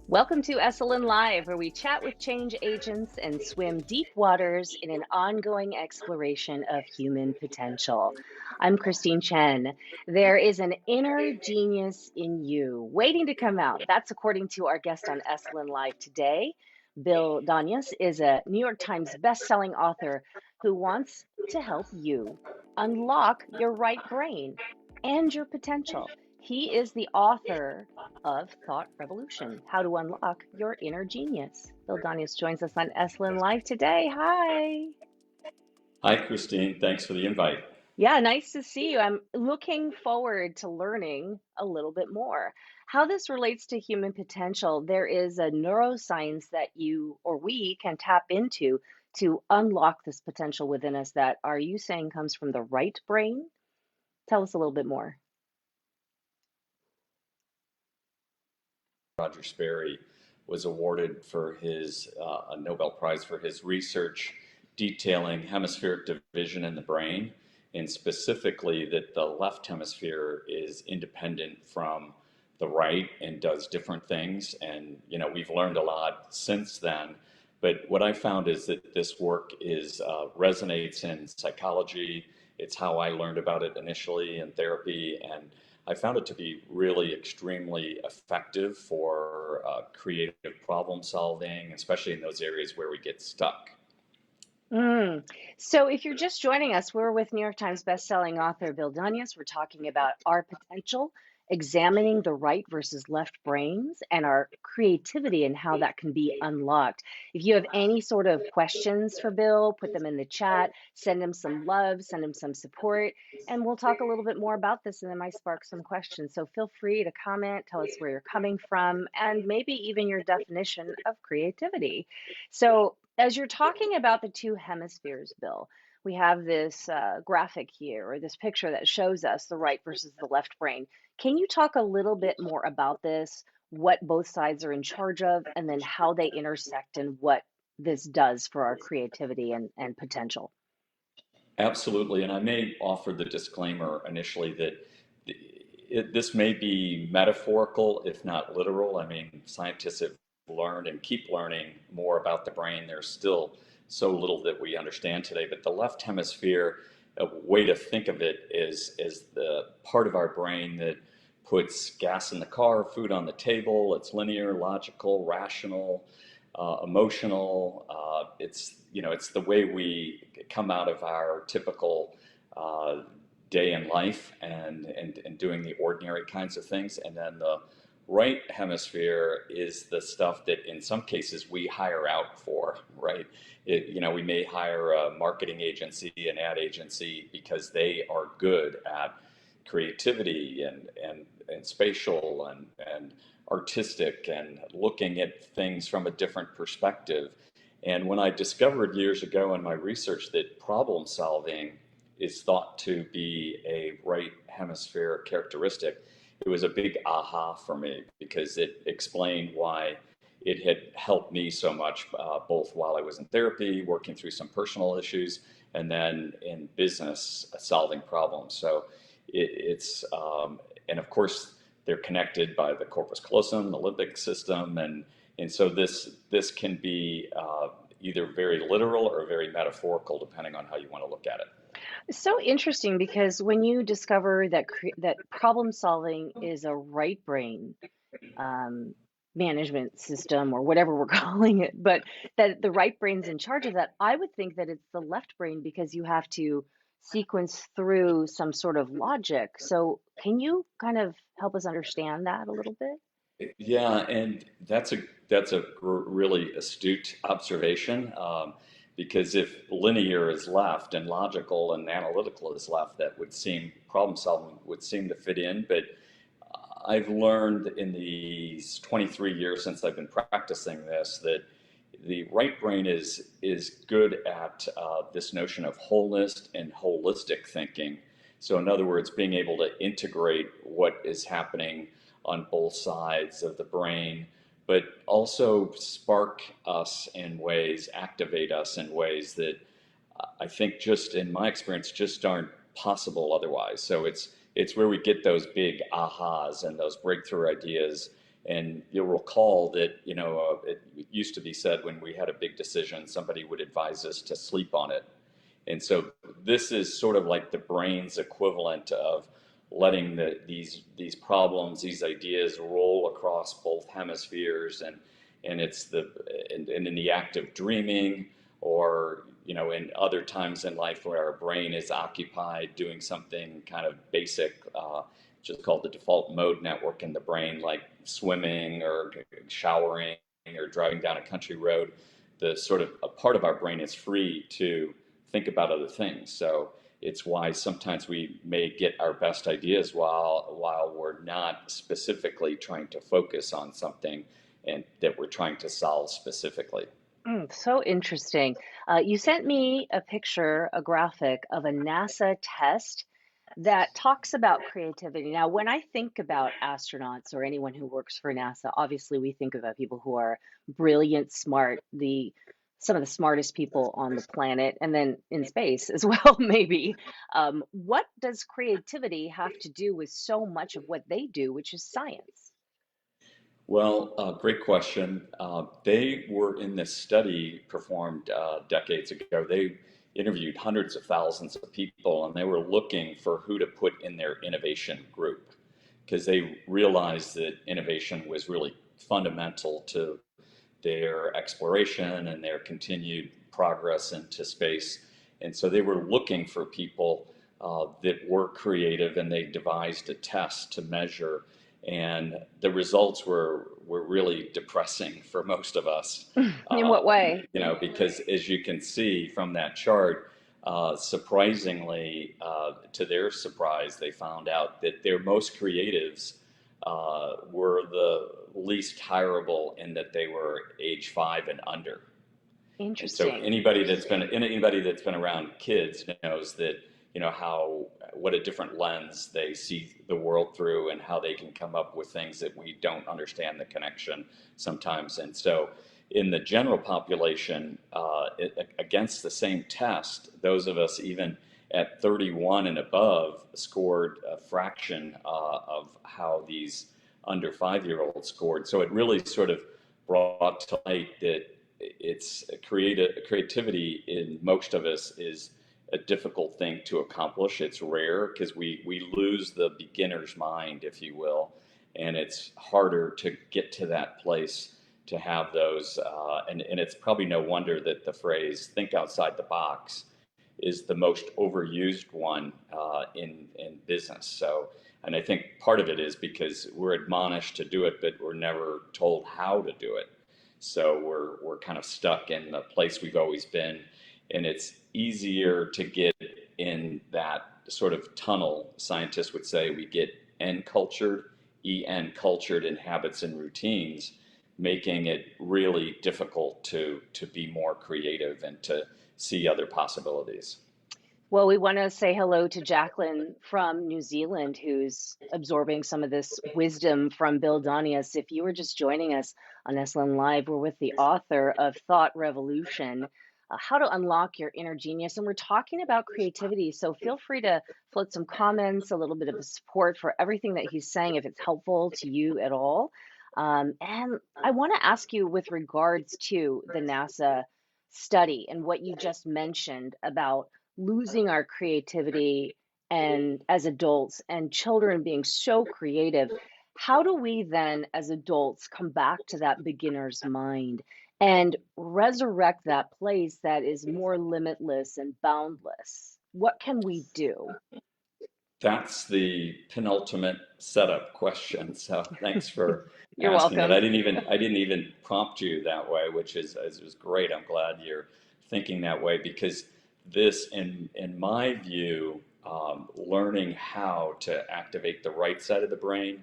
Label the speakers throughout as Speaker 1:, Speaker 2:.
Speaker 1: Welcome to Esalen Live, where we chat with change agents and swim deep waters in an ongoing exploration of human potential. I'm Christine Chen. There is an inner genius in you waiting to come out. That's according to our guest on Esalen Live today. Bill Donius is a New York Times bestselling author who wants to help you unlock your right brain and your potential. He is the author of Thought Revolution, How to Unlock Your Inner Genius. Bill Donius joins us on Esalen Live today. Hi.
Speaker 2: Hi, Christine. Thanks for the invite.
Speaker 1: Yeah, nice to see you. I'm looking forward to learning a little bit more. How this relates to human potential, there is a neuroscience that you or we can tap into to unlock this potential within us that are you saying comes from the right brain? Tell us a little bit more.
Speaker 2: Roger Sperry was awarded for his a Nobel Prize for his research detailing hemispheric division in the brain, and specifically that the left hemisphere is independent from the right and does different things. And we've learned a lot since then. But what I found is that this work is resonates in psychology. It's how I learned about it initially in therapy, and I found it to be really extremely effective for creative problem solving, especially in those areas where we get stuck.
Speaker 1: Mm. So, if you're just joining us, we're with New York Times bestselling author Bill Donius. We're talking about our potential, examining the right versus left brains, and our creativity and how that can be unlocked. If you have any sort of questions for Bill, put them in the chat, send him some love, send him some support, and we'll talk a little bit more about this and then might spark some questions. So, feel free to comment, tell us where you're coming from, and maybe even your definition of creativity. So, as you're talking about the two hemispheres, Bill, we have this graphic here or this picture that shows us the right versus the left brain. Can you talk a little bit more about this, what both sides are in charge of, and then how they intersect and what this does for our creativity and potential?
Speaker 2: Absolutely, and I may offer the disclaimer initially that this may be metaphorical, if not literal. I mean, scientists have learned and keep learning more about the brain. There's still so little that we understand today, but the left hemisphere, a way to think of it is the part of our brain that puts gas in the car, food on the table. It's linear, logical, rational, emotional. It's the way we come out of our typical day in life and doing the ordinary kinds of things. And then the right hemisphere is the stuff that in some cases we hire out for, right? We may hire a marketing agency, an ad agency, because they are good at creativity and spatial and artistic and looking at things from a different perspective. And when I discovered years ago in my research that problem solving is thought to be a right hemisphere characteristic, it was a big aha for me because it explained why it had helped me so much, both while I was in therapy, working through some personal issues, and then in business, solving problems. So and of course, they're connected by the corpus callosum, the limbic system, and so this can be either very literal or very metaphorical, depending on how you want to look at it.
Speaker 1: It's so interesting because when you discover that that problem solving is a right brain um, management system or whatever we're calling it, but that the right brain's in charge of that, I would think that it's the left brain because you have to sequence through some sort of logic. So, can you kind of help us understand that a little bit?
Speaker 2: Yeah, and that's a really astute observation, because if linear is left and logical and analytical is left, that would seem problem solving would seem to fit in. But I've learned in these 23 years since I've been practicing this that the right brain is good at this notion of wholeness and holistic thinking. So, in other words, being able to integrate what is happening on both sides of the brain, but also spark us in ways, activate us in ways that I think, just in my experience, just aren't possible otherwise. So it's where we get those big ahas and those breakthrough ideas And you'll recall that, it used to be said when we had a big decision, somebody would advise us to sleep on it. And so this is sort of like the brain's equivalent of letting these problems, these ideas roll across both hemispheres, and it's and in the act of dreaming, or in other times in life where our brain is occupied doing something kind of basic, just called the default mode network in the brain, like swimming or showering or driving down a country road. The sort of a part of our brain is free to think about other things. So it's why sometimes we may get our best ideas while we're not specifically trying to focus on something and that we're trying to solve specifically.
Speaker 1: So interesting. You sent me a picture, a graphic of a NASA test that talks about creativity. Now, when I think about astronauts or anyone who works for NASA, obviously we think about people who are brilliant, smart, some of the smartest people on the planet, and then in space as well, maybe. What does creativity have to do with so much of what they do, which is science?
Speaker 2: Well, great question. They were in this study performed decades ago. They interviewed hundreds of thousands of people, and they were looking for who to put in their innovation group because they realized that innovation was really fundamental to their exploration and their continued progress into space. And so they were looking for people that were creative, and they devised a test to measure. And the results were really depressing for most of us,
Speaker 1: In what way?
Speaker 2: because as you can see from that chart, surprisingly, to their surprise, they found out that their most creatives were the least hireable in that they were age 5 and under. And so
Speaker 1: Interesting.
Speaker 2: anybody that's been around kids knows that how what a different lens they see the world through, and how they can come up with things that we don't understand the connection sometimes. And so in the general population, against the same test, those of us even at 31 and above scored a fraction of how these under 5-year-olds scored. So it really sort of brought to light that it's creativity in most of us is a difficult thing to accomplish. It's rare because we lose the beginner's mind, if you will, and it's harder to get to that place to have those. And it's probably no wonder that the phrase "think outside the box" is the most overused one in business. So, and I think part of it is because we're admonished to do it, but we're never told how to do it. So we're kind of stuck in the place we've always been, and it's easier to get in that sort of tunnel. Scientists would say we get cultured, cultured in habits and routines, making it really difficult to be more creative and to see other possibilities.
Speaker 1: Well, we want to say hello to Jacqueline from New Zealand, who's absorbing some of this wisdom from Bill Donius. If you were just joining us on Esalen Live, we're with the author of Thought Revolution, How to Unlock Your Inner Genius. And we're talking about creativity. So feel free to float some comments, a little bit of support for everything that he's saying, if it's helpful to you at all. And I want to ask you with regards to the NASA study and what you just mentioned about losing our creativity and as adults and children being so creative, how do we then as adults come back to that beginner's mind and resurrect that place that is more limitless and boundless? What can we do?
Speaker 2: That's the penultimate setup question. So thanks for
Speaker 1: You're
Speaker 2: asking that.
Speaker 1: welcome.
Speaker 2: I didn't even prompt you that way, which is great. I'm glad you're thinking that way, because this, in my view, learning how to activate the right side of the brain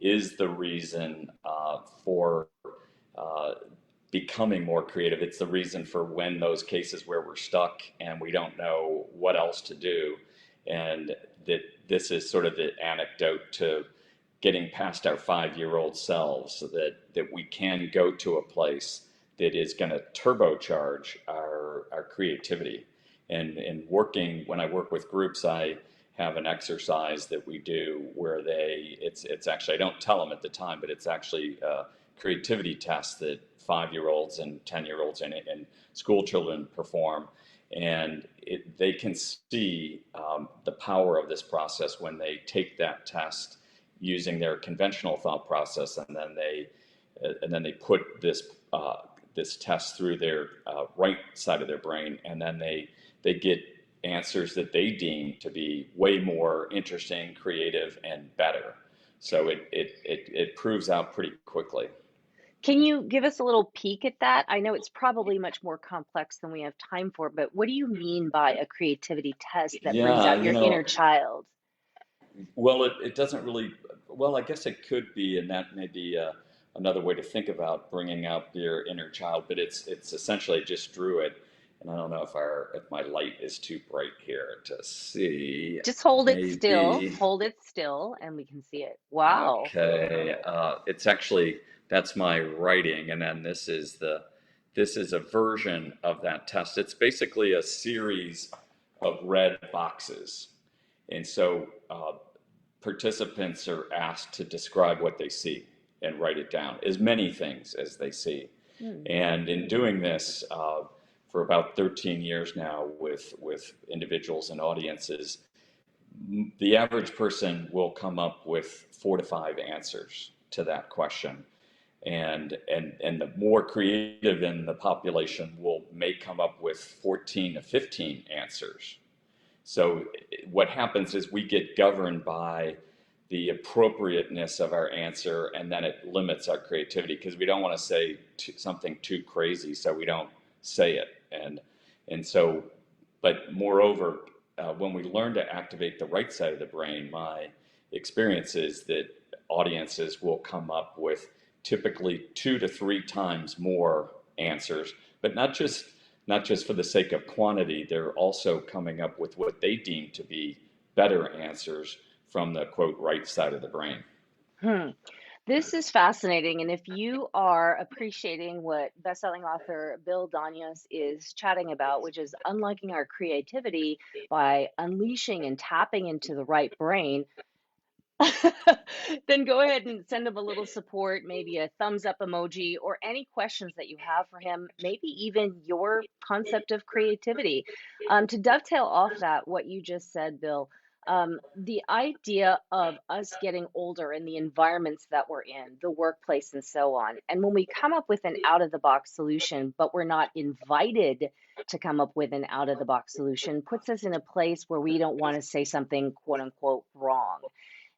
Speaker 2: is the reason for uh, becoming more creative. It's the reason for when those cases where we're stuck and we don't know what else to do, and that this is sort of the anecdote to getting past our 5-year-old selves, so that we can go to a place that is going to turbocharge our creativity. And working, when I work with groups, I have an exercise that we do where it's actually, I don't tell them at the time, but it's actually a creativity test that 5-year-olds and 10-year-olds and school children perform. And they can see the power of this process when they take that test using their conventional thought process, and then they put this test through their right side of their brain, and then they get answers that they deem to be way more interesting, creative, and better. So it proves out pretty quickly.
Speaker 1: Can you give us a little peek at that? I know it's probably much more complex than we have time for, but what do you mean by a creativity test that brings
Speaker 2: Yeah,
Speaker 1: out your inner child?
Speaker 2: well, it doesn't really, well, I guess it could be, and that may be another way to think about bringing out your inner child, but it's essentially just drew it. And I don't know if my light is too bright here to see.
Speaker 1: Just
Speaker 2: Maybe.
Speaker 1: hold it still, and we can see it. Wow.
Speaker 2: Okay. It's actually, that's my writing, and then this is a version of that test. It's basically a series of red boxes. And so participants are asked to describe what they see and write it down, as many things as they see.
Speaker 1: Hmm.
Speaker 2: And in doing this for about 13 years now with individuals and audiences, the average person will come up with 4 to 5 answers to that question. And the more creative in the population may come up with 14 to 15 answers. So what happens is we get governed by the appropriateness of our answer, and then it limits our creativity because we don't want to say something too crazy, so we don't say it. And so, but moreover, when we learn to activate the right side of the brain, my experience is that audiences will come up with typically 2 to 3 times more answers, but not just for the sake of quantity. They're also coming up with what they deem to be better answers from the quote right side of the brain.
Speaker 1: Hmm. This is fascinating. And if you are appreciating what bestselling author Bill Donius is chatting about, which is unlocking our creativity by unleashing and tapping into the right brain, then go ahead and send him a little support, maybe a thumbs up emoji, or any questions that you have for him, maybe even your concept of creativity. To dovetail off that, what you just said, Bill, the idea of us getting older and the environments that we're in, the workplace, and so on. And when we come up with an out of the box solution, but we're not invited to come up with an out of the box solution, puts us in a place where we don't want to say something quote unquote wrong.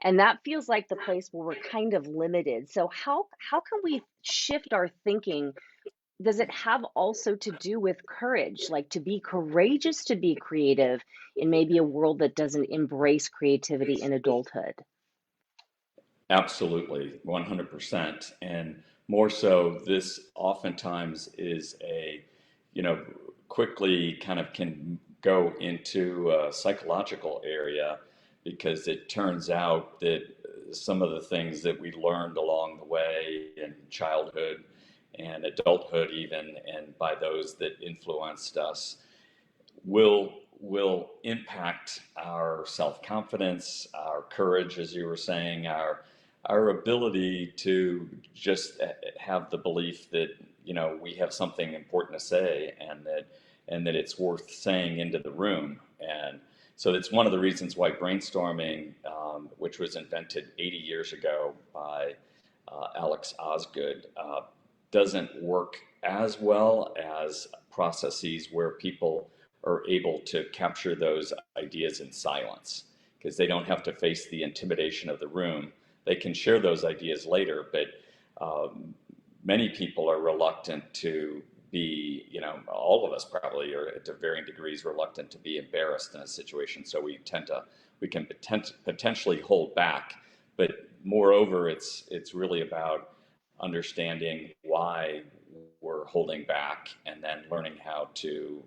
Speaker 1: And that feels like the place where we're kind of limited. So how can we shift our thinking? Does it have also to do with courage, like to be courageous to be creative in maybe a world that doesn't embrace creativity in adulthood?
Speaker 2: Absolutely, 100%. And more so, this oftentimes is you know, quickly kind of can go into a psychological area because it turns out that some of the things that we learned along the way in childhood and adulthood, even, and by those that influenced us, will impact our self-confidence, our courage, as you were saying, our ability to just have the belief that we have something important to say, and that it's worth saying into the room. And so it's one of the reasons why brainstorming, which was invented 80 years ago by Alex Osgood, doesn't work as well as processes where people are able to capture those ideas in silence because they don't have to face the intimidation of the room. They can share those ideas later, but many people are reluctant to be, all of us probably are to varying degrees reluctant to be embarrassed in a situation. So we can potentially hold back, but moreover, it's really about understanding why we're holding back and then learning how to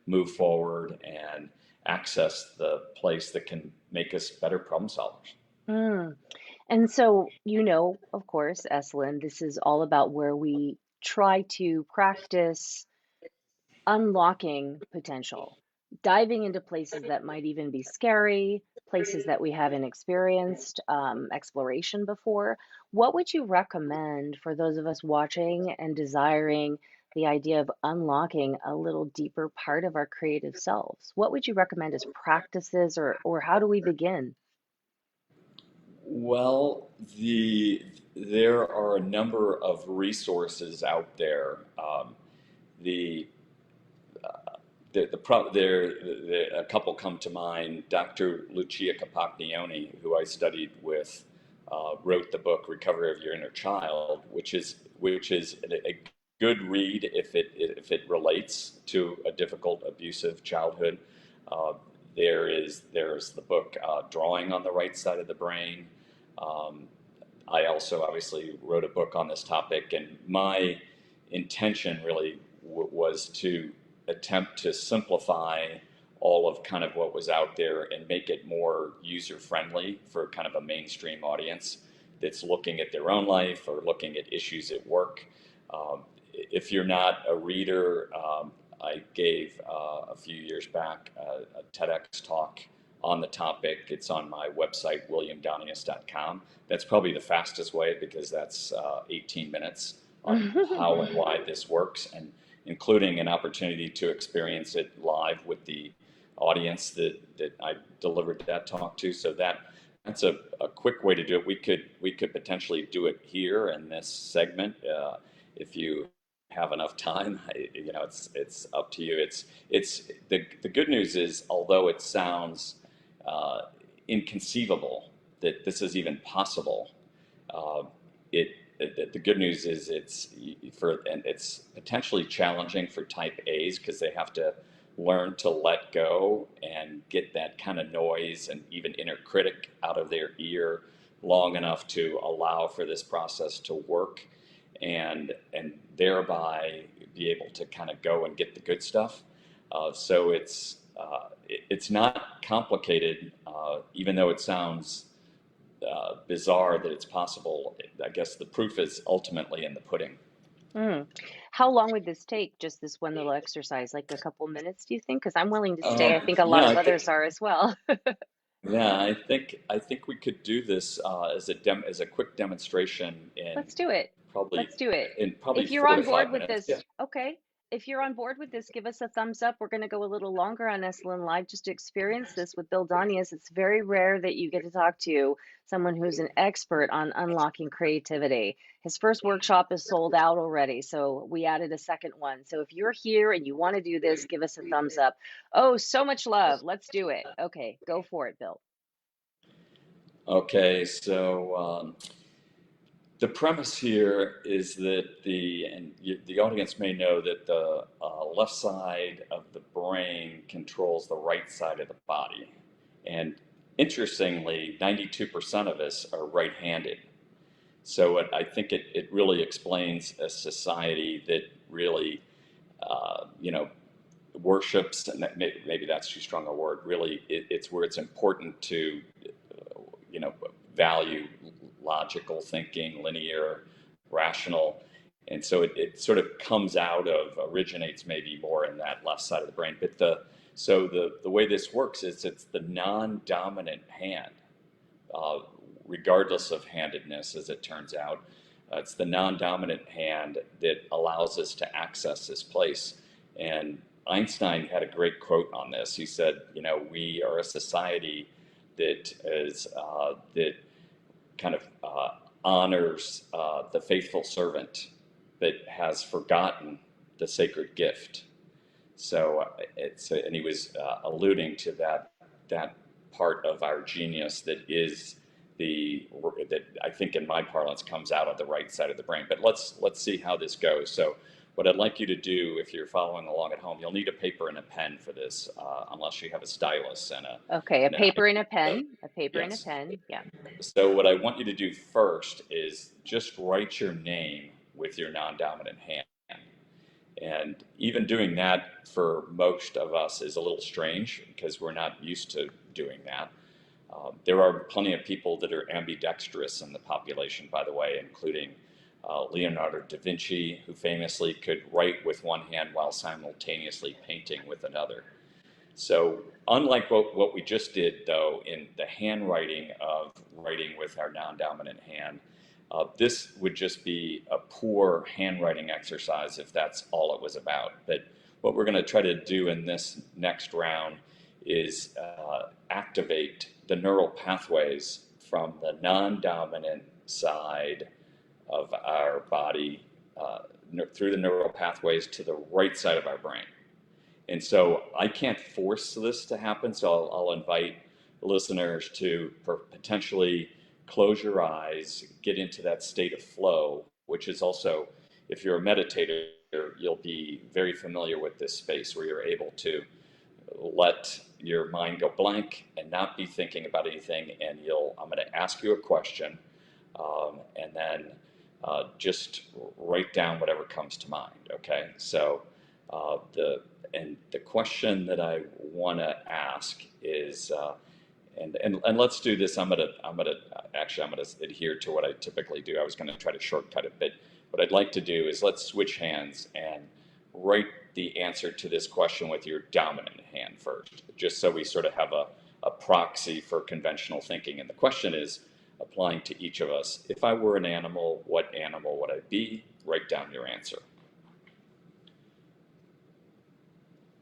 Speaker 2: move forward and access the place that can make us better problem solvers.
Speaker 1: Mm. And so, of course, Esalen, this is all about where we try to practice unlocking potential. diving into places that might even be scary, places that we haven't experienced exploration before. What would you recommend for those of us watching and desiring the idea of unlocking a little deeper part of our creative selves? What would you recommend as practices, or how do we begin?
Speaker 2: Well, there are a number of resources out there. The a couple come to mind. Dr. Lucia Capagnoni, who I studied with, wrote the book "Recovery of Your Inner Child," which is a good read if it relates to a difficult, abusive childhood. Uh, there's the book "Drawing on the Right Side of the Brain." Um, I also obviously wrote a book on this topic, and my intention really was to attempt to simplify all of kind of what was out there and make it more user friendly for kind of a mainstream audience that's looking at their own life or looking at issues at work. Um, if you're not a reader, I gave a few years back a TEDx talk on the topic. It's on my website, williamdonius.com. That's probably the fastest way because that's 18 minutes on how and why this works, and including an opportunity to experience it live with the audience that I delivered that talk to. So that's a quick way to do it. We could potentially do it here in this segment if you have enough time. It's up to you. It's the good news is, although it sounds uh, inconceivable that this is even possible, uh, the good news is it's potentially challenging for type A's because they have to learn to let go and get that kind of noise and even inner critic out of their ear long enough to allow for this process to work, and thereby be able to kind of go and get the good stuff. So it's not complicated, even though it sounds bizarre that it's possible. I guess the proof is ultimately in the pudding.
Speaker 1: Mm. How long would this take, just this one little exercise? Like a couple minutes, do you think? Because I'm willing to stay. I think a lot
Speaker 2: Yeah,
Speaker 1: of others are as well.
Speaker 2: I think we could do this as a quick demonstration
Speaker 1: Let's do it.
Speaker 2: probably
Speaker 1: Let's do it.
Speaker 2: in probably
Speaker 1: If you're
Speaker 2: four to
Speaker 1: on board
Speaker 2: five
Speaker 1: with
Speaker 2: minutes. Yeah.
Speaker 1: this, okay. If you're on board with this, give us a thumbs up. We're going to go a little longer on Esalen Live just to experience this with Bill Donius. It's very rare that you get to talk to someone who's an expert on unlocking creativity. His first workshop is sold out already, so we added a second one. So if you're here and you want to do this, give us a thumbs up. Oh, so much love. Let's do it. Okay, go for it, Bill.
Speaker 2: Okay. So the premise here is that the audience may know that the left side of the brain controls the right side of the body, and interestingly, 92% of us are right-handed. So I think it really explains a society that really, you know, worships, and maybe that's too strong a word. Really, it's where it's important to, you know, value logical thinking, linear, rational. And so it sort of comes out of, originates maybe more in that left side of the brain. But the way this works is it's the non-dominant hand, uh, regardless of handedness, as it turns out. It's the non-dominant hand that allows us to access this place. And Einstein had a great quote on this. He said, we are a society that kind of honors the faithful servant, but has forgotten the sacred gift. So and he was alluding to that part of our genius that I think in my parlance comes out of the right side of the brain. But let's see how this goes. So what I'd like you to do, if you're following along at home, you'll need a paper and a pen for this, unless you have a stylus
Speaker 1: Okay, a
Speaker 2: and an
Speaker 1: paper and a
Speaker 2: iPad.
Speaker 1: pen. A paper and a
Speaker 2: Yes.
Speaker 1: pen. Yeah.
Speaker 2: So what I want you to do first is just write your name with your non-dominant hand. And even doing that for most of us is a little strange because we're not used to doing that. There are plenty of people that are ambidextrous in the population, by the way, including Leonardo da Vinci, who famously could write with one hand while simultaneously painting with another. So unlike what we just did, though, in the handwriting of writing with our non-dominant hand, this would just be a poor handwriting exercise if that's all it was about. But what we're going to try to do in this next round is activate the neural pathways from the non-dominant side of our body through the neural pathways to the right side of our brain. And so I can't force this to happen, so I'll invite listeners to potentially close your eyes, get into that state of flow, which is also, if you're a meditator, you'll be very familiar with this space where you're able to let your mind go blank and not be thinking about anything. And I'm going to ask you a question, and then just write down whatever comes to mind. Okay, so the question that I want to ask is, and let's do this. I'm gonna adhere to what I typically do. I was gonna try to shortcut it, but what I'd like to do is let's switch hands and write the answer to this question with your dominant hand first, just so we sort of have a proxy for conventional thinking. And the question is applying to each of us. If I were an animal, what animal would I be? Write down your answer.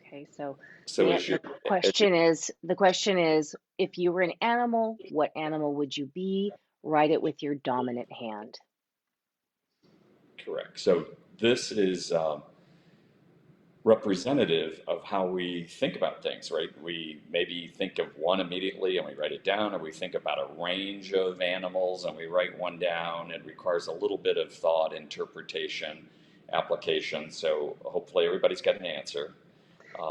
Speaker 1: Okay, so
Speaker 2: So
Speaker 1: the question is, if you were an animal, what animal would you be? Write it with your dominant hand.
Speaker 2: correct. So this is representative of how we think about things, right? We maybe think of one immediately and we write it down, or we think about a range of animals and we write one down. It requires a little bit of thought, interpretation, application. So hopefully everybody's got an answer.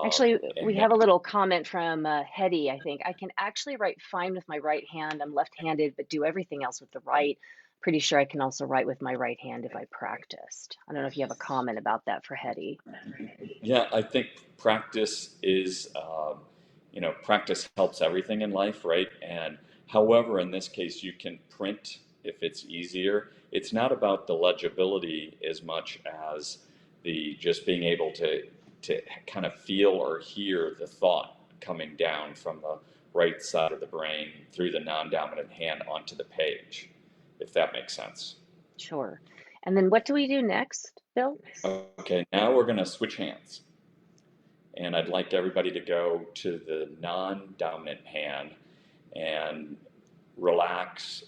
Speaker 1: Actually, we
Speaker 2: And
Speaker 1: have a little comment from Hetty, I think. I can actually write fine with my right hand. I'm left-handed, but do everything else with the right. Pretty sure I can also write with my right hand if I practiced. I don't know if you have a comment about that for Hetty.
Speaker 2: yeah, I think practice is, practice helps everything in life, right? And however, in this case, you can print if it's easier. It's not about the legibility as much as the just being able to kind of feel or hear the thought coming down from the right side of the brain through the non-dominant hand onto the page, if that makes sense.
Speaker 1: Sure. And then what do we do next, Bill?
Speaker 2: Okay, now we're going to switch hands. And I'd like everybody to go to the non-dominant hand and relax,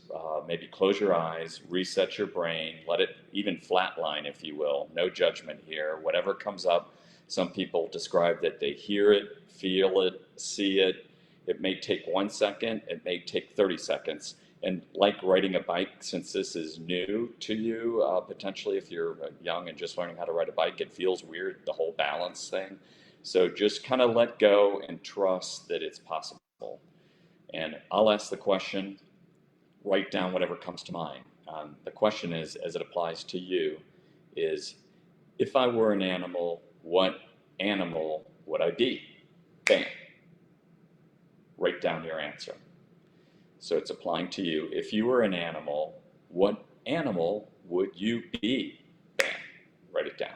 Speaker 2: maybe close your eyes, reset your brain, let it even flatline, if you will. No judgment here. Whatever comes up, some people describe that they hear it, feel it, see it. It may take 1 second, it may take 30 seconds. And like riding a bike, since this is new to you, potentially if you're young and just learning how to ride a bike, it feels weird, the whole balance thing. So just kind of let go and trust that it's possible. And I'll ask the question, write down whatever comes to mind. The question is, as it applies to you, is if I were an animal, what animal would I be? Bam. Write down your answer. So it's applying to you. If you were an animal, what animal would you be? Bam. Write it down.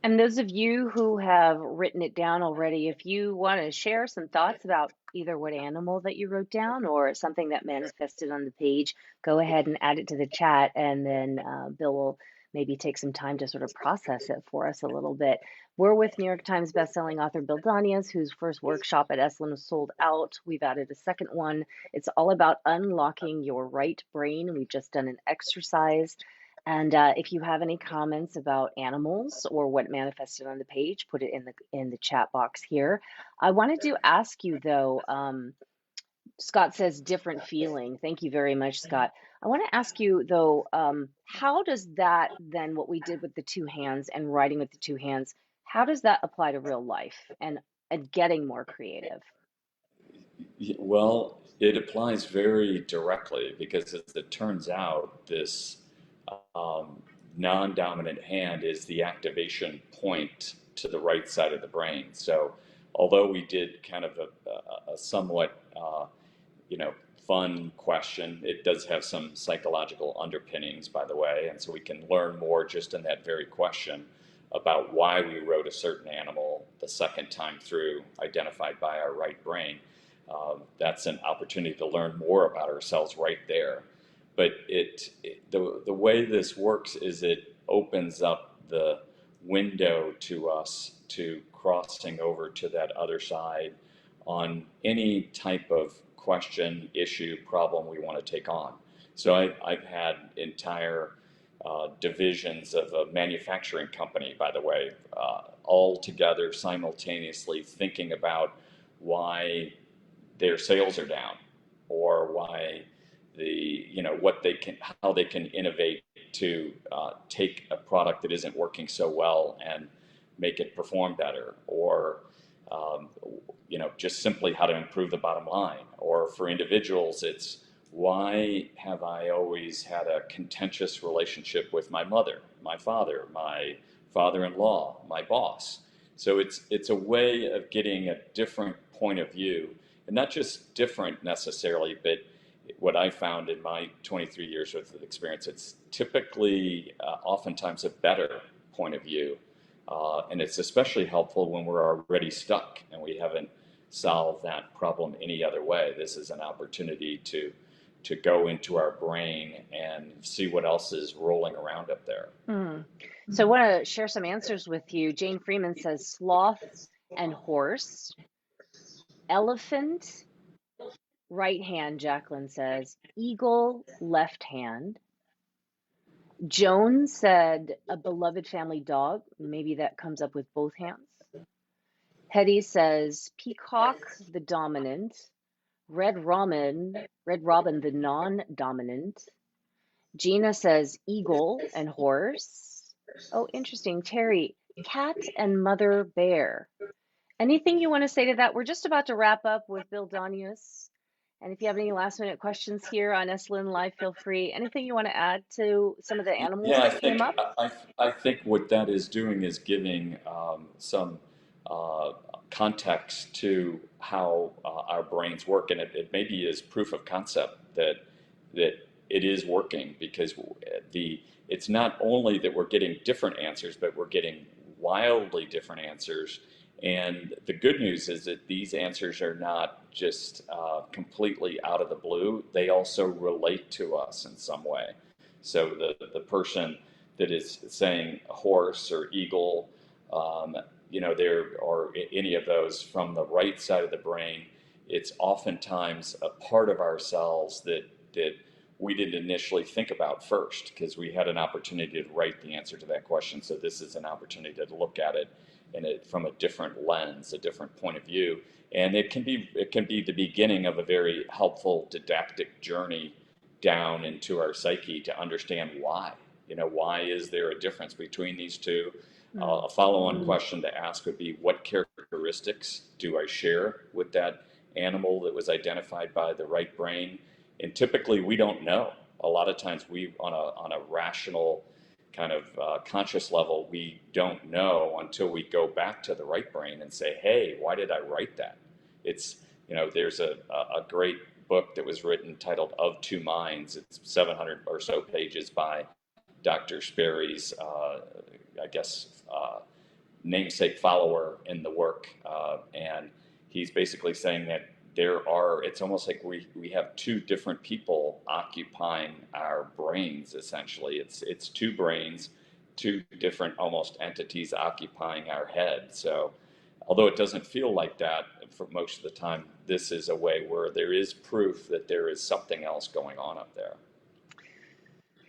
Speaker 1: And those of you who have written it down already, if you want to share some thoughts about either what animal that you wrote down or something that manifested on the page, go ahead and add it to the chat, and then Bill will maybe take some time to sort of process it for us a little bit. We're with New York Times bestselling author Bill Donius, whose first workshop at Esalen was sold out. We've added a second one. It's all about unlocking your right brain. We've just done an exercise. And if you have any comments about animals or what manifested on the page, put it in the chat box here. I wanted to ask you though, Scott says different feeling. Thank you very much, Scott. I want to ask you though, how does that then, what we did with the two hands and writing with the two hands, how does that apply to real life and getting more creative?
Speaker 2: Well, it applies very directly because, as it turns out, this um, non-dominant hand is the activation point to the right side of the brain. So, although we did kind of a somewhat, fun question, it does have some psychological underpinnings, by the way, and so we can learn more just in that very question about why we wrote a certain animal the second time through, identified by our right brain. That's an opportunity to learn more about ourselves right there. But the way this works is it opens up the window to us to crossing over to that other side on any type of question, issue, problem we want to take on. So I've had entire divisions of a manufacturing company, by the way, all together simultaneously thinking about why their sales are down, or why what they can, how they can innovate to take a product that isn't working so well and make it perform better, or um, just simply how to improve the bottom line. Or for individuals, it's why have I always had a contentious relationship with my mother, my father, my father-in-law, my boss? So it's a way of getting a different point of view, and not just different necessarily, but what I found in my 23 years worth of experience, it's typically oftentimes a better point of view. And it's especially helpful when we're already stuck and we haven't solved that problem any other way. This is an opportunity to go into our brain and see what else is rolling around up there.
Speaker 1: So I want to share some answers with you. Jane Freeman says sloth and horse. Elephant, right hand, Jacqueline says. Eagle, left hand. Joan said a beloved family dog. Maybe that comes up with both hands. Hetty says peacock, the dominant. Red Robin, the non-dominant. Gina says eagle and horse. Oh, interesting. Terry, cat and mother bear. Anything you want to say to that? We're just about to wrap up with Bill Donius. And if you have any last minute questions here on Esalen Live, feel free. Anything you want to add to some of the animals
Speaker 2: Yeah,
Speaker 1: that came up?
Speaker 2: I think what that is doing is giving some context to how our brains work, and it maybe is proof of concept that it is working, because it's not only that we're getting different answers, but we're getting wildly different answers. And the good news is that these answers are not just completely out of the blue; they also relate to us in some way. So the person that is saying horse or eagle, there, or any of those from the right side of the brain, it's oftentimes a part of ourselves that we didn't initially think about first, because we had an opportunity to write the answer to that question. So this is an opportunity to look at it from a different lens, a different point of view, and it can be the beginning of a very helpful didactic journey down into our psyche to understand why. Why is there a difference between these two? A follow-on question to ask would be, what characteristics do I share with that animal that was identified by the right brain? And typically we don't know. A lot of times we, on a rational kind of conscious level, we don't know until we go back to the right brain and say, hey, why did I write that? It's, there's a great book that was written titled Of Two Minds. It's 700 or so pages by Dr. Sperry's, namesake follower in the work. And he's basically saying that it's almost like we have two different people occupying our brains, essentially. It's two brains, two different almost entities occupying our head. So although it doesn't feel like that for most of the time, this is a way where there is proof that there is something else going on up there.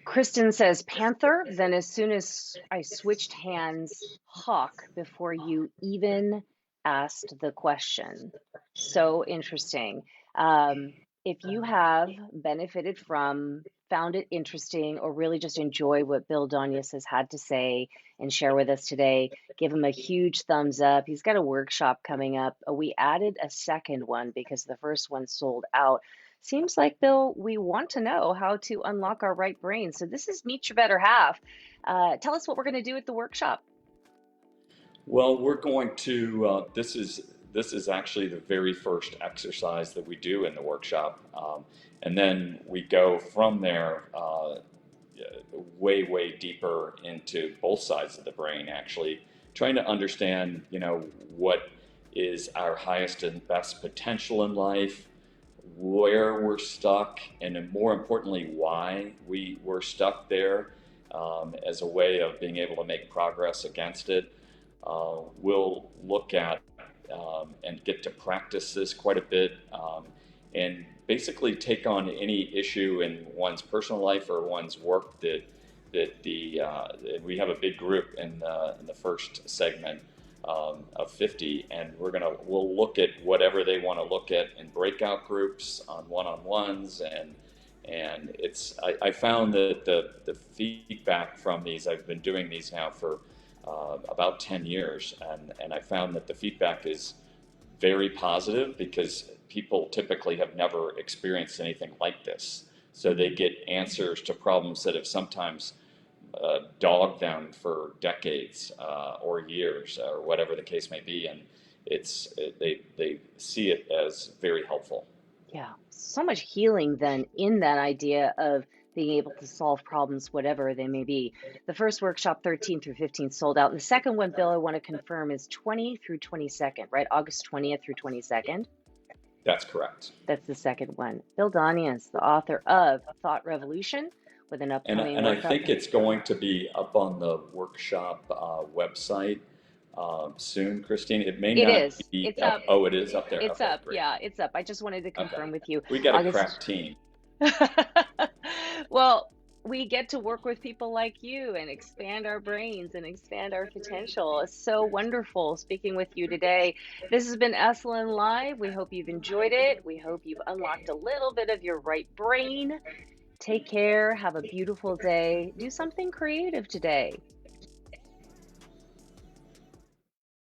Speaker 1: Kristen says panther, then as soon as I switched hands, hawk, before you even asked the question. So interesting. If you have benefited from, found it interesting, or really just enjoy what Bill Donius has had to say and share with us today, give him a huge thumbs up. He's got a workshop coming up. We added a second one because the first one sold out. Seems like, Bill, we want to know how to unlock our right brain. So this is Meet Your Better Half. Tell us what we're going to do at the workshop.
Speaker 2: Well, we're going to, this is actually the very first exercise that we do in the workshop. And then we go from there way deeper into both sides of the brain, actually trying to understand, what is our highest and best potential in life, where we're stuck, and then more importantly, why we were stuck there, as a way of being able to make progress against it. We'll look at and get to practice this quite a bit, and basically take on any issue in one's personal life or one's work we have a big group in the first segment, of 50, and we'll look at whatever they want to look at in breakout groups, on one-on-ones, and I found that the feedback from these, I've been doing these now for about 10 years, and I found that the feedback is very positive because people typically have never experienced anything like this. So they get answers to problems that have sometimes dogged them for decades, or years, or whatever the case may be, and they see it as very helpful.
Speaker 1: Yeah, so much healing then in that idea of being able to solve problems, whatever they may be. The first workshop, 13 through 15, sold out. The second one, Bill, I want to confirm is 20 through 22nd, right? August 20th through 22nd.
Speaker 2: That's correct.
Speaker 1: That's the second one. Bill Donius, the author of Thought Revolution, with an upcoming
Speaker 2: And I
Speaker 1: workshop.
Speaker 2: think it's going to be up on the workshop website soon, Christine. It may
Speaker 1: It
Speaker 2: not
Speaker 1: is.
Speaker 2: be
Speaker 1: It's
Speaker 2: up.
Speaker 1: up.
Speaker 2: Oh, it is up there.
Speaker 1: It's
Speaker 2: Okay,
Speaker 1: up.
Speaker 2: great.
Speaker 1: Yeah, it's up. I just wanted to confirm
Speaker 2: Okay.
Speaker 1: with you.
Speaker 2: We got a
Speaker 1: August.
Speaker 2: crack team.
Speaker 1: Well, we get to work with people like you and expand our brains and expand our potential. It's so wonderful speaking with you today. This has been Esalen Live. We hope you've enjoyed it. We hope you've unlocked a little bit of your right brain. Take care. Have a beautiful day. Do something creative today.